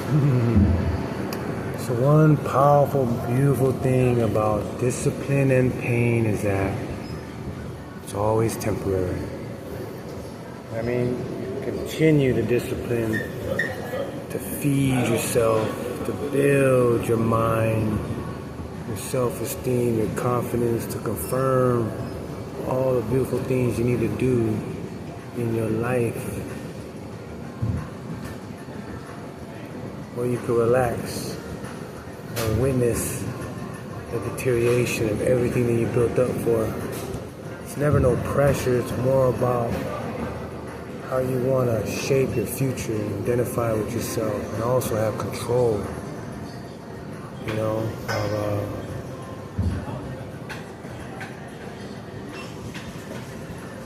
So one powerful, beautiful thing about discipline and pain is that it's always temporary. I mean, continue the discipline to feed yourself, to build your mind, your self-esteem, your confidence, to confirm all the beautiful things you need to do in your life, where you can relax and witness the deterioration of everything that you built up for. It's never no pressure, it's more about how you want to shape your future and identify with yourself and also have control, of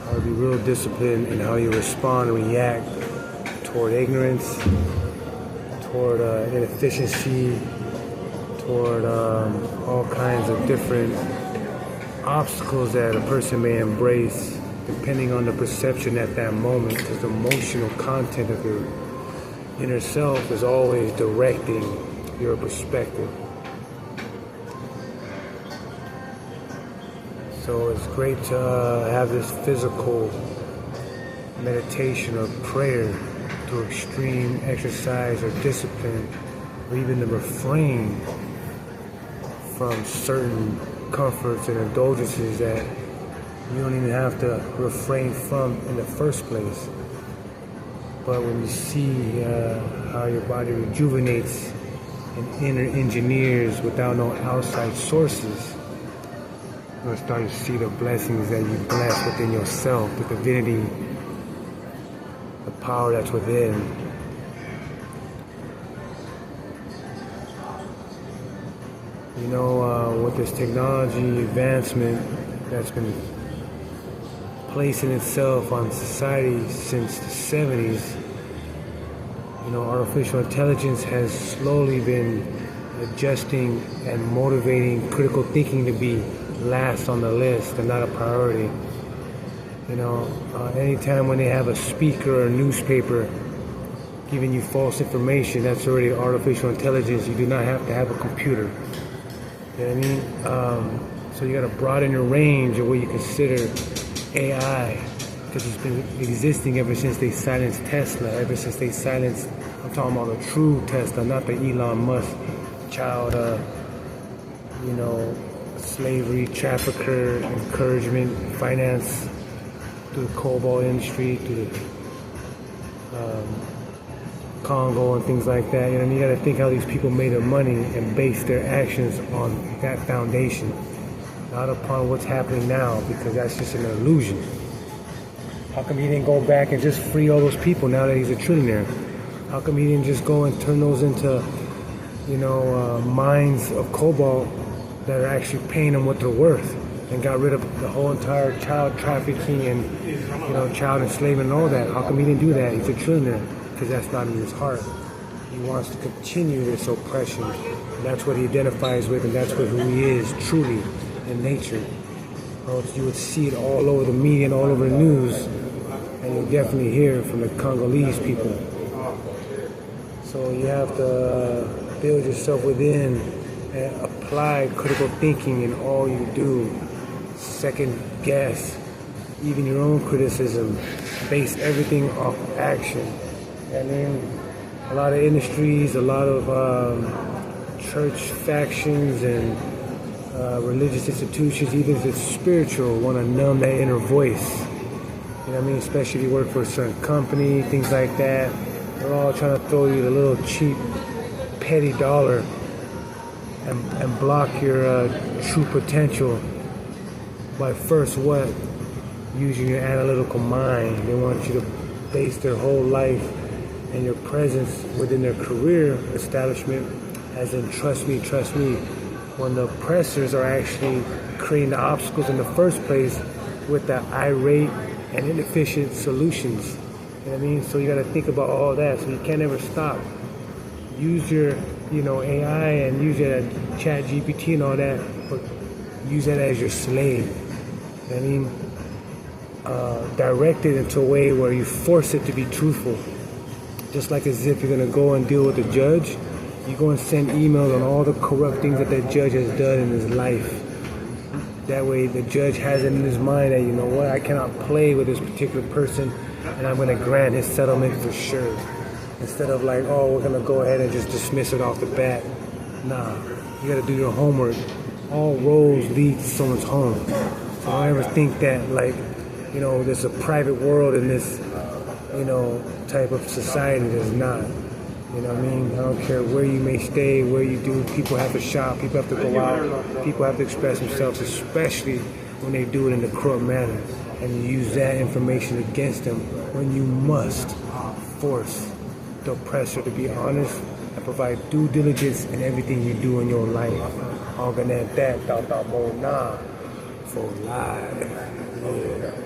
how to be real disciplined in how you respond and react toward ignorance, toward inefficiency, toward all kinds of different obstacles that a person may embrace depending on the perception at that moment, because the emotional content of your inner self is always directing your perspective. So it's great to have this physical meditation or prayer through extreme exercise or discipline, or even to refrain from certain comforts and indulgences that you don't even have to refrain from in the first place. But when you see how your body rejuvenates and inner engineers without no outside sources, you'll start to see the blessings that you bless within yourself, the divinity, the power that's within. With this technology advancement that's been placing itself on society since the 70s, artificial intelligence has slowly been adjusting and motivating critical thinking to be last on the list and not a priority. Anytime when they have a speaker or a newspaper giving you false information, that's already artificial intelligence. You do not have to have a computer. You know what I mean? So you got to broaden your range of what you consider AI, because it's been existing ever since they silenced Tesla, ever since they silenced, I'm talking about the true Tesla, not the Elon Musk child, slavery, trafficker, encouragement, finance, through the cobalt industry, through the Congo and things like that. You got to think how these people made their money and base their actions on that foundation, not upon what's happening now, because that's just an illusion. How come he didn't go back and just free all those people now that he's a trillionaire? How come he didn't just go and turn those into, mines of cobalt that are actually paying them what they're worth, and got rid of the whole entire child trafficking and, child enslavement and all that? How come he didn't do that? He's a trillionaire, because that's not in his heart. He wants to continue this oppression, and that's what he identifies with, and that's what who he is truly in nature. You would see it all over the media and all over the news, and you definitely hear it from the Congolese people. So you have to build yourself within and apply critical thinking in all you do. Second guess even your own criticism. Base everything off action. A lot of industries, a lot of church factions and religious institutions, even if it's spiritual, want to numb that inner voice. Especially if you work for a certain company, things like that. They're all trying to throw you the little cheap, petty dollar and block your true potential by first what? Using your analytical mind. They want you to base their whole life and your presence within their career establishment as in trust me, when the oppressors are actually creating the obstacles in the first place with the irate and inefficient solutions. So you got to think about all that. So you can't ever stop. Use your, AI and use your chat GPT and all that, but use that as your slave. Direct it into a way where you force it to be truthful. Just like as if you're gonna go and deal with the judge, you go and send emails on all the corrupt things that that judge has done in his life. That way the judge has it in his mind that, you know what, I cannot play with this particular person and I'm gonna grant his settlement for sure. Instead of like, oh, we're gonna go ahead and just dismiss it off the bat. Nah, you gotta do your homework. All roads lead to someone's home. So don't ever think that like, you know, there's a private world in this, you know, type of society. There's not. You know what I mean? I don't care where you may stay, where you do. People have to shop. People have to go out. People have to express themselves, especially when they do it in a corrupt manner. And you use that information against them when you must force the oppressor to be honest and provide due diligence in everything you do in your life. All gonna that, for life. Yeah.